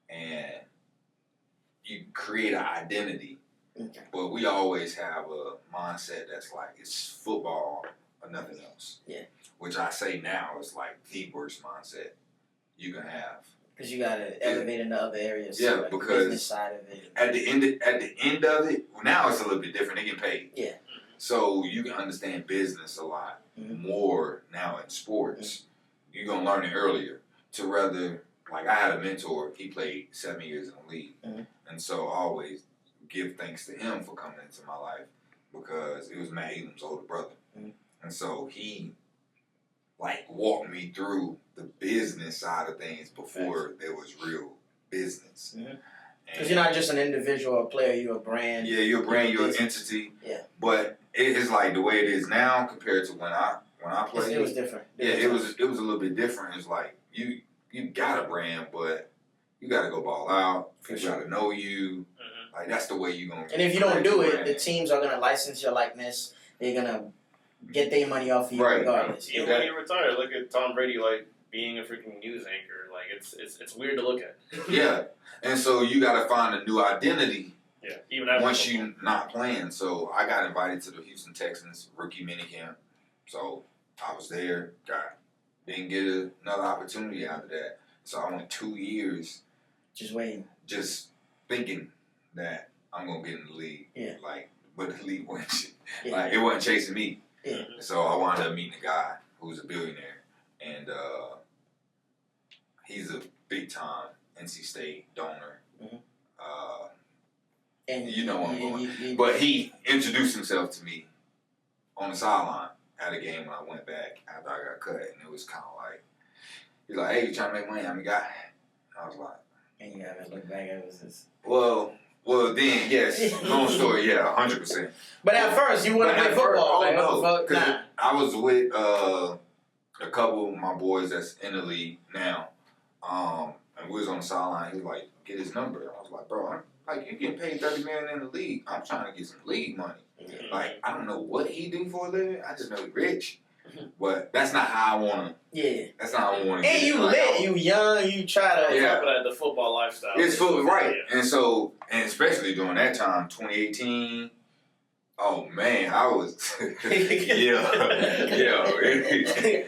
and you create an identity. Okay. But we always have a mindset that's like it's football or nothing else. Yeah. Which I say now is like the worst mindset you can have. Because you gotta elevate in the other areas. Yeah, so, like, because business side of it. At the end of it, now it's a little bit different. They get paid. Yeah. So you can understand business a lot more now in sports. You're gonna learn it earlier. To rather, like I had a mentor. He played 7 years in the league, and so I always give thanks to him for coming into my life because it was Matt Elam's older brother, and so he like walked me through the business side of things before there was real business. Because you're not just an individual or player, you're a brand. Yeah, you're a brand, you're an entity. Yeah. But it's like the way it is now compared to when I played. It was different. Yeah, it was a little bit different. It's like you got a brand, but you got to go ball out. People got to know you. Like that's the way you're gonna. And if you don't do it, the teams are gonna license your likeness. They're gonna get their money off of you regardless. Even when you retire, look at Tom Brady, like being a freaking news anchor. Like it's weird to look at. Yeah, and so you got to find a new identity. Yeah, even after once you're not playing. So I got invited to the Houston Texans rookie minicamp. So I was there. Didn't get another opportunity after that. So I went 2 years just waiting, just thinking that I'm gonna get in the league. Yeah. Like, but the league wasn't. Like it wasn't chasing me. Yeah. So I wound up meeting a guy who's a billionaire, and he's a big time NC State donor. And you know where I'm going. But he introduced himself to me on the sideline at a game when I went back after I got cut, and it was kind of like, he's like, "Hey, you trying to make money? I'm a guy." I was like, and you haven't looked back. It was just well, then yes, long story, yeah, 100%. But at first, you wanted to play football. No, because I was with a couple of my boys that's in the league now, and we was on the sideline. He was like, "Get his number." I was like, "Bro, like you getting paid $30 million in the league. I'm trying to get some league money. Like I don't know what he do for a living. I just know he's rich, but that's not how I wanna. Yeah, that's not how I wanna. And you lit, you young, you try to. Yeah, but the football lifestyle. It's full right, and so and especially during that time, 2018. Oh man, I was yeah.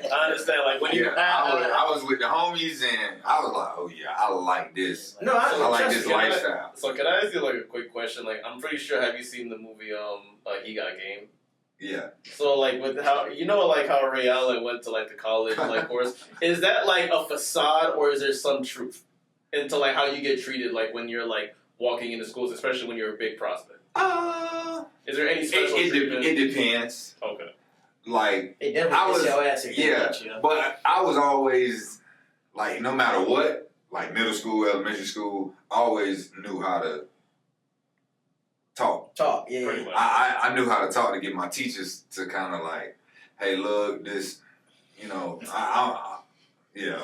I understand. Like when you, I was with the homies, and I was like, oh yeah, I like this. No, I like this lifestyle. So can I ask you like a quick question? Like I'm pretty sure, have you seen the movie He Got Game? Yeah. So like with how like how Ray Allen went to like the college like course, is that like a facade or is there some truth into like how you get treated like when you're like walking into schools, especially when you're a big prospect? Is there any special treatment? It depends. Okay. Like it definitely your ass but I was always like, no matter what, like middle school, elementary school, I always knew how to talk. Yeah. I knew how to talk to get my teachers to kind of like, hey, look, this, you know,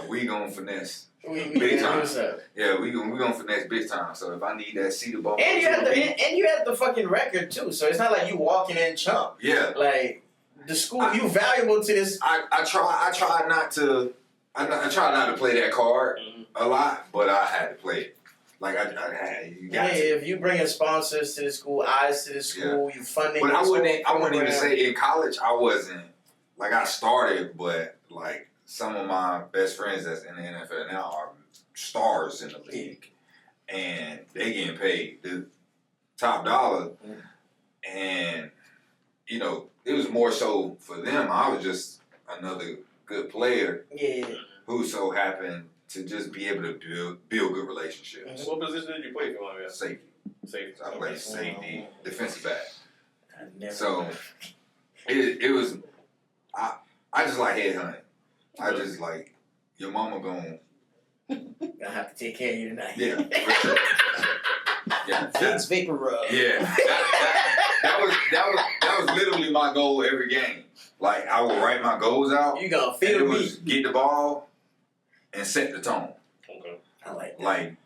we gonna finesse. Big time. Yeah, we gonna finesse big time. So if I need that seat of ball, and you had the fucking record too. So it's not like you walking in chump. Yeah, like the school, you valuable to this. I try not to play that card a lot, but I had to play it. Like I had. If you bringing sponsors to the school, eyes to the school, you funding. But I wouldn't even say in college I wasn't like I started, but like. Some of my best friends that's in the NFL now are stars in the league, and they getting paid the top dollar. And you know, it was more so for them. I was just another good player, who so happened to just be able to build good relationships. What position did you play for? Safety. Safety. So I played safety, defensive back. So it was. I just like headhunting. I just like your mama gonna have to take care of you tonight. Yeah, for sure. Yeah, that's vapor rub. Yeah, that was literally my goal every game. Like I would write my goals out. You gonna feel me? Get the ball and set the tone. Okay, I like that. Like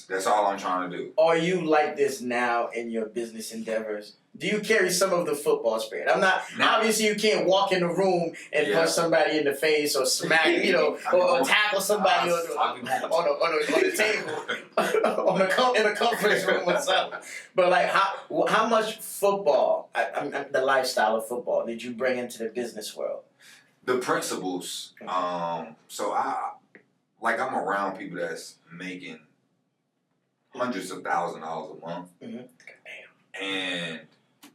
that's all I'm trying to do. Are you like this now in your business endeavors? Do you carry some of the football spirit? I'm not. No. Obviously, you can't walk in the room and punch somebody in the face or smack, or tackle somebody on the table, in a conference room or something. But like, how much football, the lifestyle of football, did you bring into the business world? The principles. So I'm around people that's making hundreds of $1,000s a month, and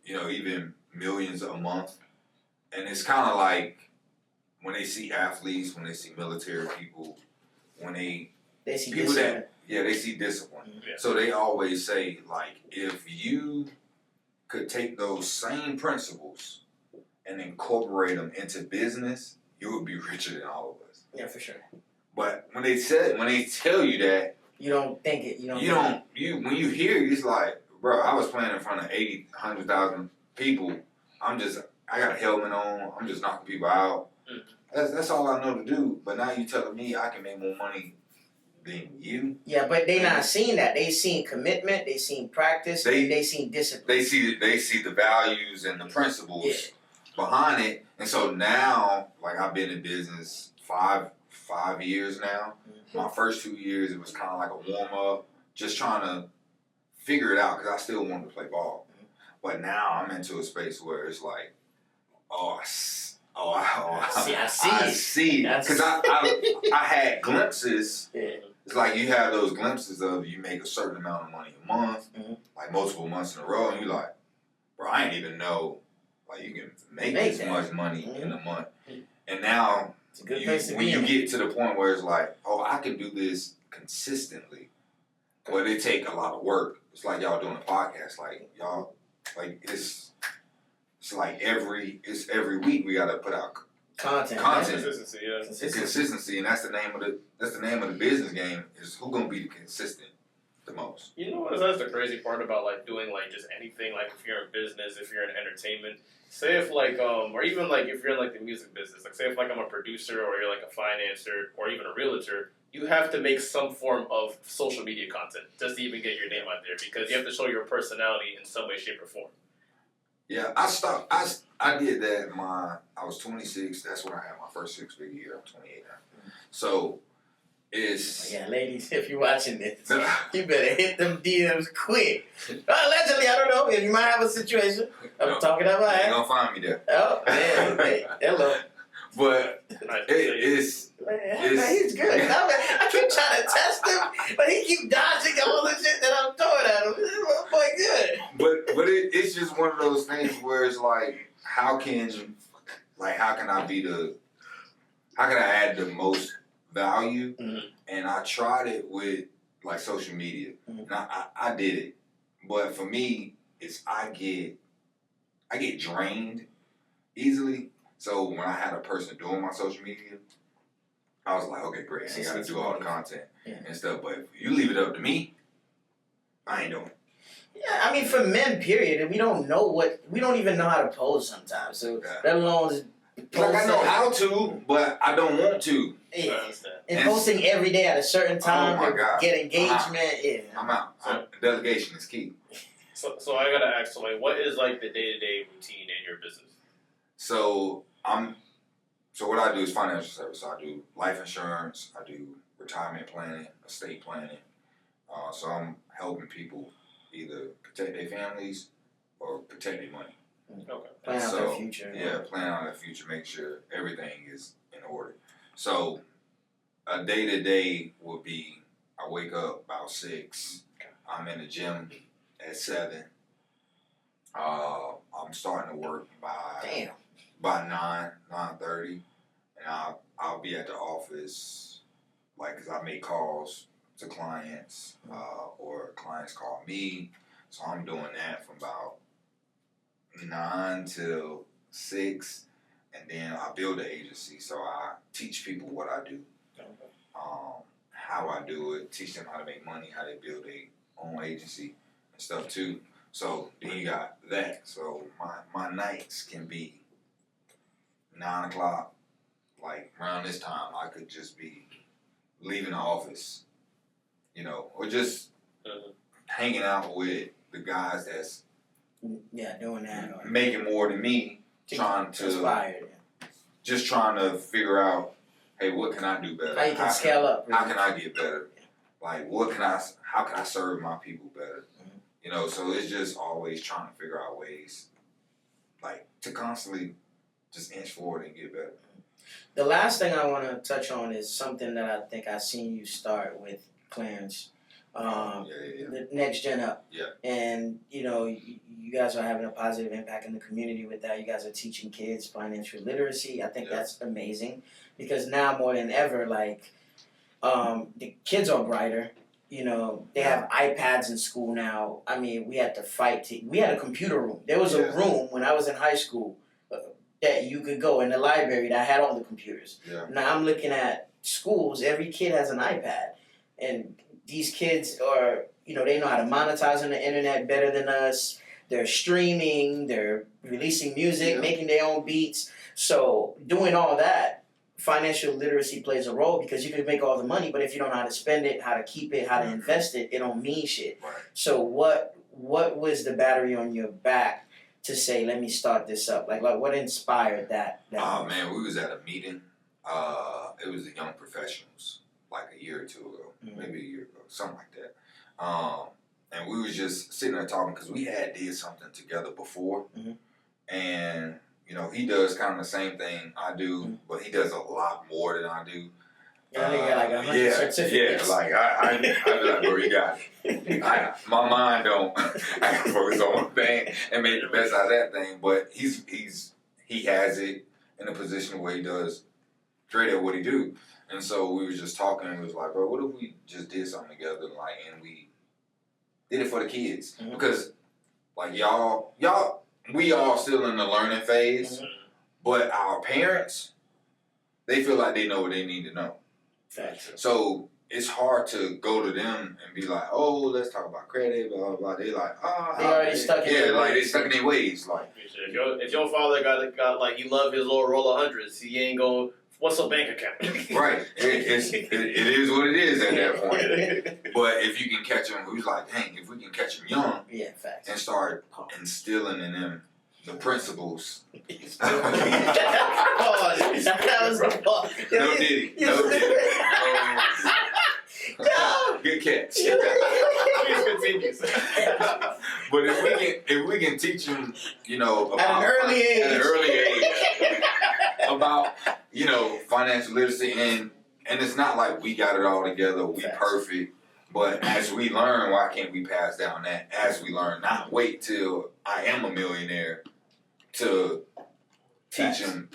even millions a month. And it's kind of like when they see athletes, when they see military people, when they see people discipline. they see discipline. Yeah. So they always say, like, if you could take those same principles and incorporate them into business, you would be richer than all of us. Yeah, for sure. But when they tell you that, you don't think it. When you hear it, it's like, bro, I was playing in front of 80, 100,000 people. I got a helmet on. I'm just knocking people out. That's all I know to do. But now you telling me I can make more money than you? Yeah, but they not seeing that. They seen commitment. They seen practice. They seen discipline. They see the values and the principles behind it. And so now, like, I've been in business five years now. My first 2 years, it was kind of like a warm up, just trying to figure it out because I still wanted to play ball. But now I'm into a space where it's like, I see. Because I had glimpses. Yeah. It's like you have those glimpses of you make a certain amount of money a month, like multiple months in a row, and you're like, bro, I didn't even know like you can make this much money in a month. And now it's a good place to when be you in. get to the point where it's like, I can do this consistently, but it take a lot of work. It's like y'all doing a podcast, like y'all, like it's like every week we gotta put out content. Consistency, yeah. It's consistency, and that's the name of the business game is who gonna be consistent the most. You know what? That's the crazy part about like doing like just anything. Like if you're in business, if you're in entertainment. Say if like or even like if you're in like the music business. Like say if like I'm a producer or you're like a financer or even a realtor. You have to make some form of social media content just to even get your name out there because you have to show your personality in some way, shape, or form. Yeah, I did that. I was 26. That's when I had my first 6-figure year. I'm 28 now. So it's ladies, if you're watching this, you better hit them DMs quick. Allegedly, I don't know if you might have a situation. I'm talking about it. You gonna find me there. Oh, man, hey, hello. But it's he's good. I keep trying to test him, but he keep dodging all the shit that I'm throwing at him. This little boy good. But it's just one of those things where it's like, how can I add the most value? And I tried it with like social media. And I did it. But for me, it's I get drained easily. So when I had a person doing my social media, I was like, okay, great. I ain't got to do all the content and stuff. But if you leave it up to me, I ain't doing it. Yeah, I mean, for men, period, we don't even know how to pose sometimes. So let alone like I know how to, but I don't want to. Yeah. And posting every day at a certain time to get engagement. I'm out. Delegation is key. So I gotta ask, so like, what is like the day-to-day routine in your business? So what I do is financial service. So I do life insurance, I do retirement planning, estate planning. So I'm helping people either protect their families or protect their money. Okay. Plan out their future. Yeah, plan out their future, make sure everything is in order. So a day-to-day would be I wake up about 6. I'm in the gym at 7. I'm starting to work by 9:30, and I'll be at the office, like, cause I make calls to clients, or clients call me, so I'm doing that from about 9 till 6, and then I build an agency, so I teach people what I do, how I do it, teach them how to make money, how they build their own agency and stuff too. So then you got that. So my nights can be 9 o'clock, like around this time, I could just be leaving the office, or just hanging out with the guys that's doing that, making more than me, trying to figure out, hey, what can I do better? How you can scale up? How can I get better? Like, how can I serve my people better? So it's just always trying to figure out ways, like, to constantly just inch forward and get better. The last thing I want to touch on is something that I think I've seen you start with Clarence. the next gen up. Yeah. And you guys are having a positive impact in the community with that. You guys are teaching kids financial literacy. I think that's amazing because now more than ever, like the kids are brighter. They have iPads in school now. I mean, we had to fight. We had a computer room. There was a room when I was in high school that you could go in the library that had all the computers. Yeah. Now I'm looking at schools. Every kid has an iPad, and these kids are, they know how to monetize on the internet better than us. They're streaming. They're releasing music, making their own beats. So doing all that, financial literacy plays a role because you can make all the money, but if you don't know how to spend it, how to keep it, how to invest it, it don't mean shit. Right. So what was the battery on your back to say, let me start this up? Like what inspired that? Oh man, we was at a meeting. It was the young professionals, like a year or two ago, maybe a year ago, something like that. And we was just sitting there talking because we had did something together before, and he does kind of the same thing I do, but he does a lot more than I do. Yeah, they got like 100 certificates. Yeah, like I be like, bro, you got it. My mind don't. I can focus on one thing and make the best out of that thing. But he has it in a position where he does great at what he do. And so we were just talking and we was like, bro, what if we just did something together, and we did it for the kids? Because like y'all, we all still in the learning phase, but our parents, they feel like they know what they need to know. Facts. So it's hard to go to them and be like, oh, let's talk about credit, blah, blah, blah. They like, they already stuck in their ways. they stuck in their ways. Like, if your father got like, he love his little roll of hundreds, he ain't going, what's a bank account? Right. It is what it is at that point. But if you can catch them, who's like, dang, if we can catch them young facts. and start instilling in them the principles. That was the part. No Diddy. Good catch. Please continue. But if we can teach them, about, at an early age about financial literacy, and it's not like we got it all together, we perfect. But as we learn, why can't we pass down that as we learn? Not wait till I am a millionaire to teach them.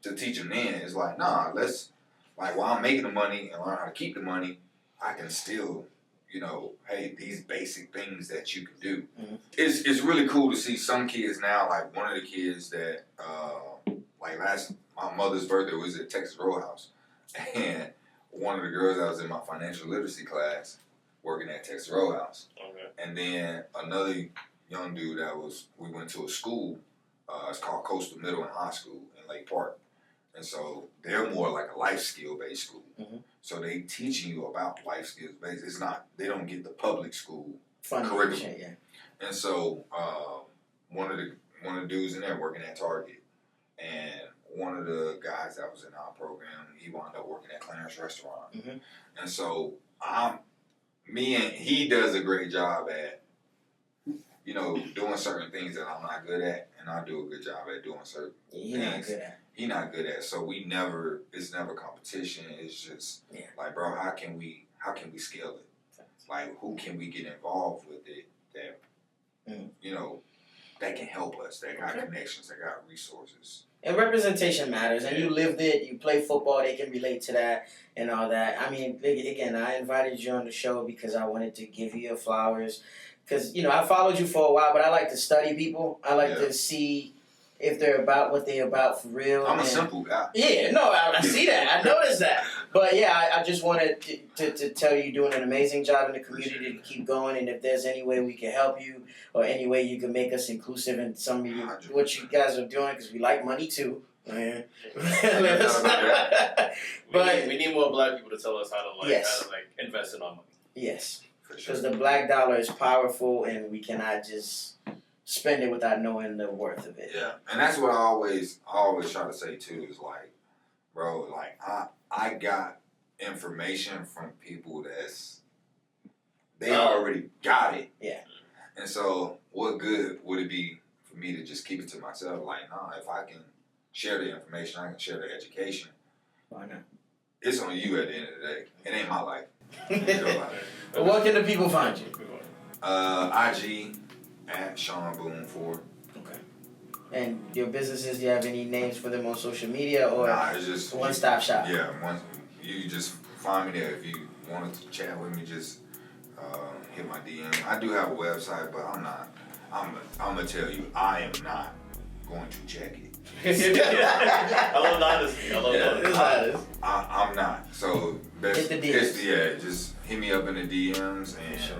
To teach them then, it's like, nah. Let's while I'm making the money and learn how to keep the money, I can still, hey, these basic things that you can do. It's really cool to see some kids now. Like one of the kids that my mother's birthday was at Texas Roadhouse, and one of the girls that was in my financial literacy class working at Texas Roadhouse. Okay. And then another young dude we went to a school, it's called Coastal Middle and High School in Lake Park. And so they're more like a life skill based school. So they teaching you about life skills based. It's not, they don't get the public school curriculum. And so one of the dudes in there working at Target, and one of the guys that was in our program, he wound up working at Clarence Restaurant. And so he does a great job at, doing certain things that I'm not good at, and I do a good job at doing certain things he's not good at. So it's never competition. It's just like, bro, how can we scale it? Like, who can we get involved with it that that can help us, that got connections, that got resources. And representation matters, and you lived it, you play football, they can relate to that and all that. I mean, again, I invited you on the show because I wanted to give you your flowers. Because, I followed you for a while, but I like to study people. I like to see if they're about what they're about for real. I'm a simple guy. Yeah, no, I see that. I noticed that. But yeah, I just wanted to tell you you're doing an amazing job in the community to keep going. And if there's any way we can help you or any way you can make us inclusive in some of what you guys are doing, because we like money too. Man. But we need more black people to tell us how to invest in our money. Yes. Because the black dollar is powerful and we cannot just spend it without knowing the worth of it. Yeah, and that's what I always try to say too. Is like, bro, like I got information from people they already got it. Yeah. And so, what good would it be for me to just keep it to myself? Like, nah, if I can share the information, I can share the education. Why not? It's on you at the end of the day. It ain't my life. But what can the people find you? IG at Shawn Boone 4. Okay. And your businesses, do you have any names for them on social media or Nah, it's just one-stop shop? Yeah, you just find me there. If you wanted to chat with me, just hit my DM. I do have a website, but I'm gonna tell you, I am not going to check it. I love honesty. I love honesty. I'm not. So Hit the DMs. just hit me up in the DMs, and sure.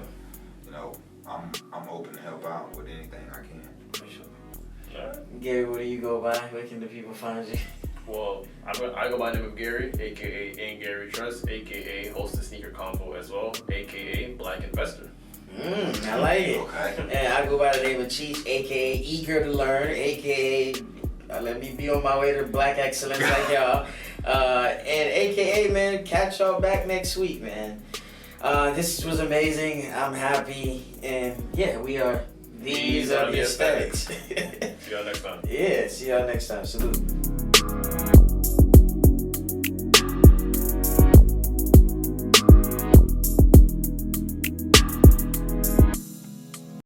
you know, I'm open to help out with anything I can. For sure. Gary, what do you go by? Where can the people find you? Well, I go by the name of Gary, aka Ain't Gary Trust, aka host the sneaker convo as well, aka Black Investor. I like it. Okay. And I go by the name of Cheech, aka Eager to Learn, aka let me be on my way to Black Excellence like y'all. And aka, man, catch y'all back next week, man. This was amazing. I'm happy. And yeah, we are. These are the aesthetics. See y'all next time. Yeah, see y'all next time. Salute.